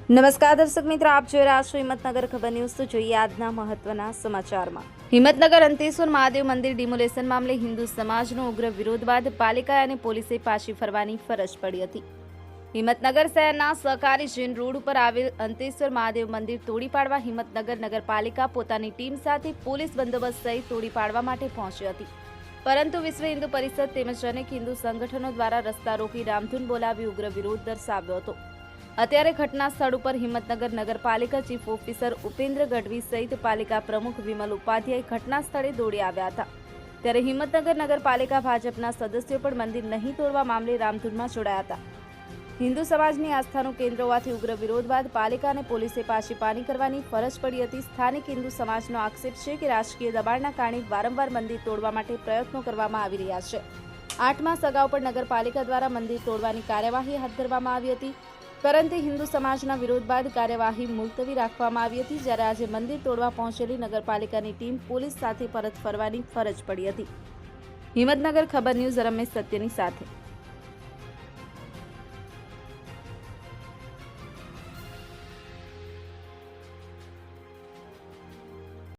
નમસ્કાર દર્શક મિત્રો, આપ જોઈ રહ્યા છો હિંમતનગર ખબર ન્યૂઝ। તો જોઈએ આજના મહત્વના સમાચારમાં। હિંમતનગર અંતેશ્વર મહાદેવ મંદિર ડિમોલેશન મામલે હિન્દુ સમાજનો ઉગ્ર વિરોધ બાદ પાલિકા અને પોલીસે પાછી ફરવાની ફરજ પડી હતી। હિંમતનગર શહેરના સહકારી જૈન રોડ ઉપર આવેલ અંતેશ્વર મહાદેવ મંદિર તોડી પાડવા હિંમતનગર નગરપાલિકા પોતાની ટીમ સાથે પોલીસ બંદોબસ્ત સહિત તોડી પાડવા માટે પહોંચી હતી, પરંતુ વિશ્વ હિન્દુ પરિષદ તેમજ અનેક હિન્દુ સંગઠનો દ્વારા રસ્તા રોકી રામધૂન બોલાવી ઉગ્ર વિરોધ દર્શાવ્યો હતો। અત્યારે ઘટના સ્થળ ઉપર હિંમતનગર નગરપાલિકા ચીફ ઓફિસર ઉપેન્દ્ર ગઢવી સહિત પાલિકા પ્રમુખ વિમલ ઉપાધ્યાય ઘટના સ્થળે દોડી આવ્યા હતા। ત્યારે હિંમતનગર નગરપાલિકા ભાજપના સદસ્યો પણ મંદિર નહીં તોડવા મામલે રામધૂનમાં જોડાયા હતા। હિન્દુ સમાજની આસ્થાનું કેન્દ્ર હોવાથી ઉગ્ર વિરોધ બાદ પાલિકા અને પોલીસે પાછી કરવાની ફરજ પડી હતી। સ્થાનિક હિન્દુ સમાજનો આક્ષેપ છે કે રાજકીય દબાણના કારણે વારંવાર મંદિર તોડવા માટે પ્રયત્નો કરવામાં આવી રહ્યા છે। 8 માસ અગાઉ પણ નગરપાલિકા દ્વારા મંદિર તોડવાની કાર્યવાહી હાથ ધરવામાં આવી હતી, પરંતુ હિન્દુ સમાજના વિરોધ બાદ કાર્યવાહી મુલતવી રાખવામાં આવી હતી। જ્યારે આજે મંદિર તોડવા પહોંચેલી નગરપાલિકાની ટીમ પોલીસ સાથે પરત ફરવાની ફરજ પડી હતી। હિંમતનગર ખબર ન્યૂઝ રમેશ સત્યની સાથે।